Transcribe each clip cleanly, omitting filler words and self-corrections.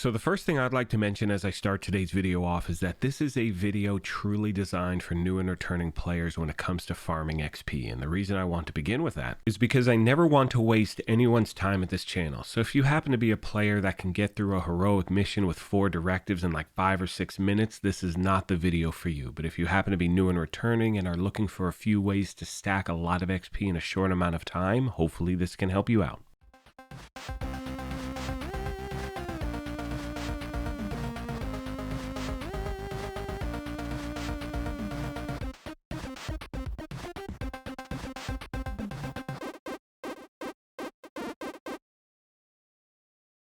So the first thing I'd like to mention as I start today's video off is that this is a video truly designed for new and returning players when it comes to farming XP. And the reason I want to begin with that is because I never want to waste anyone's time at this channel. So if you happen to be a player that can get through a heroic mission with 4 directives in like 5 or 6 minutes, this is not the video for you. But if you happen to be new and returning and are looking for a few ways to stack a lot of XP in a short amount of time, hopefully this can help you out.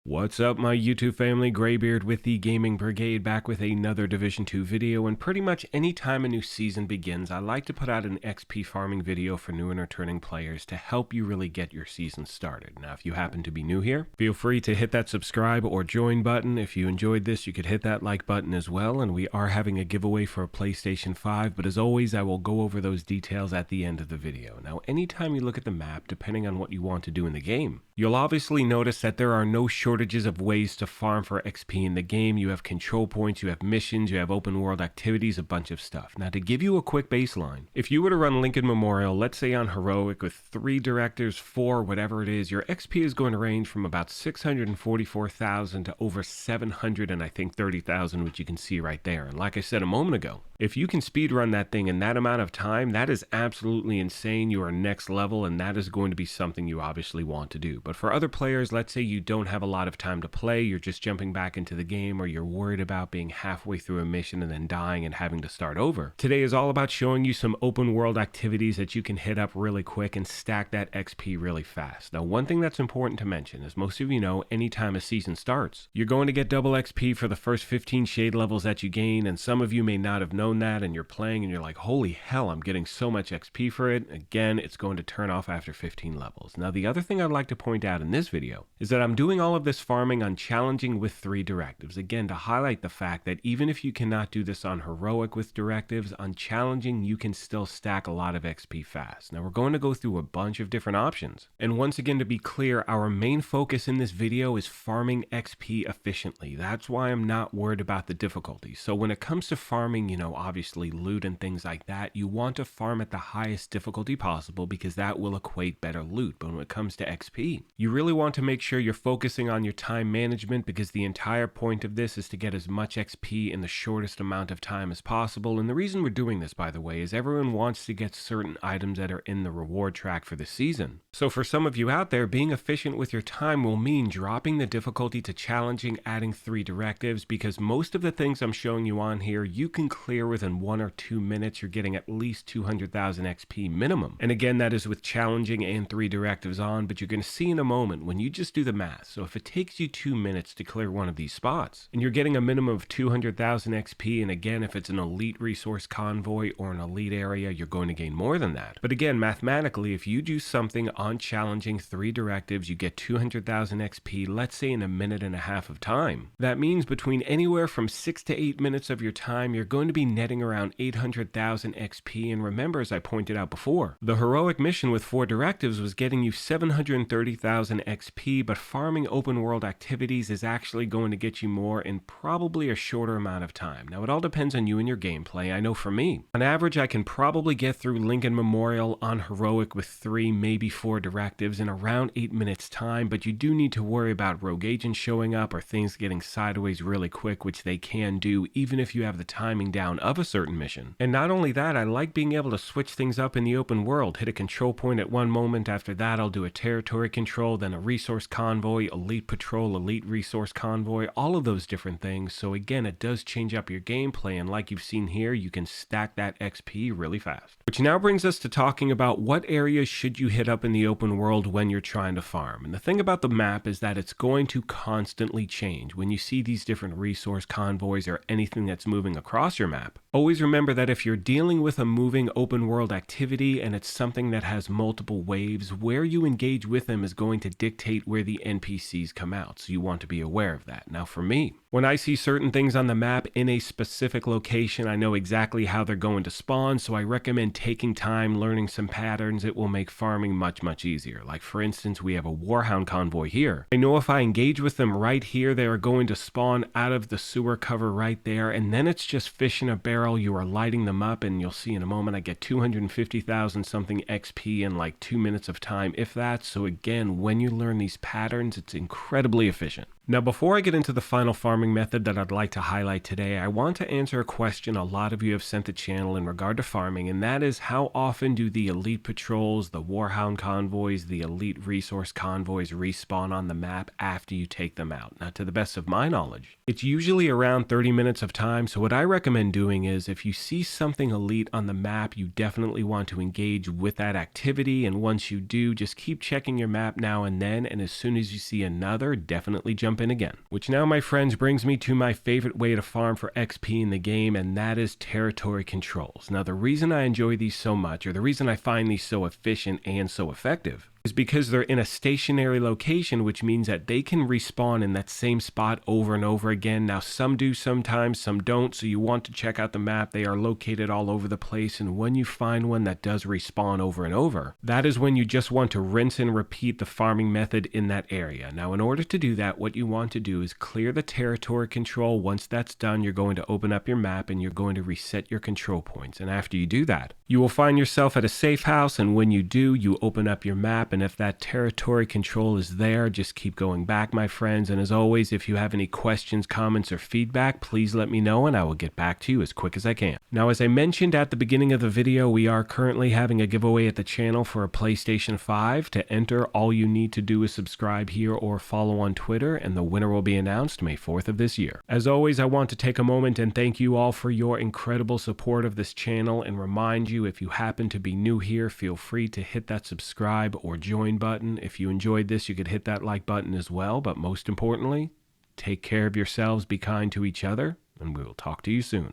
What's up, my YouTube family? Graybeard with the Gaming Brigade, back with another Division 2 video. And pretty much any time a new season begins, I like to put out an XP farming video for new and returning players to help you really get your season started. Now, if you happen to be new here, feel free to hit that subscribe or join button. If you enjoyed this, you could hit that like button as well. And we are having a giveaway for a PlayStation 5, but as always, I will go over those details at the end of the video. Now, anytime you look at the map, depending on what you want to do in the game, you'll obviously notice that there are no shortages of ways to farm for XP in the game. You have control points, you have missions, you have open world activities, a bunch of stuff. Now, to give you a quick baseline, if you were to run Lincoln Memorial, let's say on Heroic with 3 directives, 4, whatever it is, your XP is going to range from about 644,000 to over 700 and I think 30,000, which you can see right there. And like I said a moment ago, if you can speed run that thing in that amount of time, that is absolutely insane. You are next level, and that is going to be something you obviously want to do. But for other players, let's say you don't have a lot of time to play, you're just jumping back into the game, or you're worried about being halfway through a mission and then dying and having to start over. Today is all about showing you some open world activities that you can hit up really quick and stack that XP really fast. Now, one thing that's important to mention, as most of you know, anytime a season starts, you're going to get double XP for the first 15 shade levels that you gain, and some of you may not have known that, and you're playing and you're like, holy hell, I'm getting so much XP for it. Again, it's going to turn off after 15 levels. Now, the other thing I'd like to point out in this video is that I'm doing all of this farming on challenging with 3 directives. Again, to highlight the fact that even if you cannot do this on heroic with directives, on challenging, you can still stack a lot of XP fast. Now, we're going to go through a bunch of different options. And once again, to be clear, our main focus in this video is farming XP efficiently. That's why I'm not worried about the difficulty. So when it comes to farming, you know, obviously loot and things like that, you want to farm at the highest difficulty possible because that will equate better loot. But when it comes to XP, you really want to make sure you're focusing on your time management, because the entire point of this is to get as much XP in the shortest amount of time as possible. And the reason we're doing this, by the way, is everyone wants to get certain items that are in the reward track for the season. So for some of you out there, being efficient with your time will mean dropping the difficulty to challenging, adding 3 directives, because most of the things I'm showing you on here, you can clear within 1 or 2 minutes. You're getting at least 200,000 XP minimum. And again, that is with challenging and 3 directives on, but you're going to see in a moment when you just do the math. So if it takes you 2 minutes to clear one of these spots, and you're getting a minimum of 200,000 XP, and again, if it's an elite resource convoy or an elite area, you're going to gain more than that. But again, mathematically, if you do something on challenging 3 directives, you get 200,000 XP, let's say in a minute and a half of time. That means between anywhere from 6 to 8 minutes of your time, you're going to be netting around 800,000 XP. And remember, as I pointed out before, the heroic mission with 4 directives was getting you 730,000 XP, but farming open world activities is actually going to get you more in probably a shorter amount of time. Now, it all depends on you and your gameplay. I know for me, on average, I can probably get through Lincoln Memorial on heroic with 3, maybe 4 directives in around 8 minutes time, but you do need to worry about rogue agents showing up or things getting sideways really quick, which they can do even if you have the timing down of a certain mission. And not only that, I like being able to switch things up in the open world, hit a control point at one moment, after that I'll do a territory control, then a resource convoy, elite patrol, elite resource convoy, all of those different things. So again, it does change up your gameplay, and like you've seen here, you can stack that XP really fast. Which now brings us to talking about what areas should you hit up in the open world when you're trying to farm. And the thing about the map is that it's going to constantly change. When you see these different resource convoys or anything that's moving across your map, always remember that if you're dealing with a moving open world activity and it's something that has multiple waves, where you engage with them is going to dictate where the NPCs come out, so you want to be aware of that. Now for me, when I see certain things on the map in a specific location, I know exactly how they're going to spawn, so I recommend taking time, learning some patterns. It will make farming much, much easier. Like for instance, we have a Warhound convoy here. I know if I engage with them right here, they are going to spawn out of the sewer cover right there, and then it's just fish in a barrel. You are lighting them up, and you'll see in a moment I get 250,000 something XP in like 2 minutes of time, if that. So again, when you learn these patterns, it's incredibly efficient. Now, before I get into the final farming method that I'd like to highlight today, I want to answer a question a lot of you have sent the channel in regard to farming, and that is, how often do the elite patrols, the Warhound convoys, the elite resource convoys respawn on the map after you take them out? Now, to the best of my knowledge, it's usually around 30 minutes of time, so what I recommend doing is, if you see something elite on the map, you definitely want to engage with that activity, and once you do, just keep checking your map now and then, and as soon as you see another, definitely jump in again. Which now, my friends, brings me to my favorite way to farm for XP in the game, and that is territory controls. Now, the reason I enjoy these so much, or the reason I find these so efficient and so effective, is because they're in a stationary location, which means that they can respawn in that same spot over and over again. Now, some do sometimes, some don't, so you want to check out the map. They are located all over the place, and when you find one that does respawn over and over, that is when you just want to rinse and repeat the farming method in that area. Now, in order to do that, what you want to do is clear the territory control. Once that's done, you're going to open up your map and you're going to reset your control points. And after you do that, you will find yourself at a safe house, and when you do, you open up your map, and if that territory control is there, just keep going back, my friends. And as always, if you have any questions, comments, or feedback, please let me know and I will get back to you as quick as I can. Now, as I mentioned at the beginning of the video, we are currently having a giveaway at the channel for a PlayStation 5. To enter, all you need to do is subscribe here or follow on Twitter, and the winner will be announced May 4th of this year. As always, I want to take a moment and thank you all for your incredible support of this channel, and remind you, if you happen to be new here, feel free to hit that subscribe or join button. If you enjoyed this, you could hit that like button as well, but most importantly, take care of yourselves, be kind to each other, and we will talk to you soon.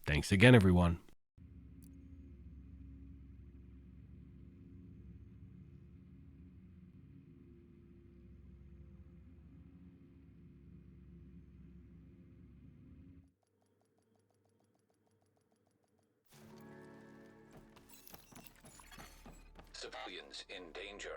Thanks again, everyone. Civilians in danger.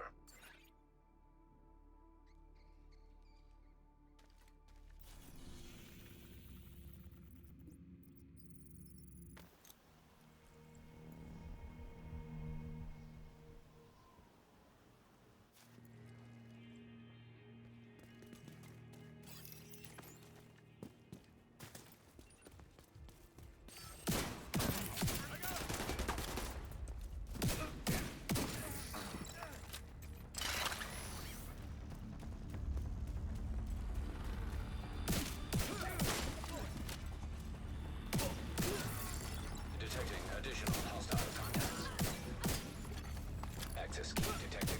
Detecting additional hostile contacts. Access key detected.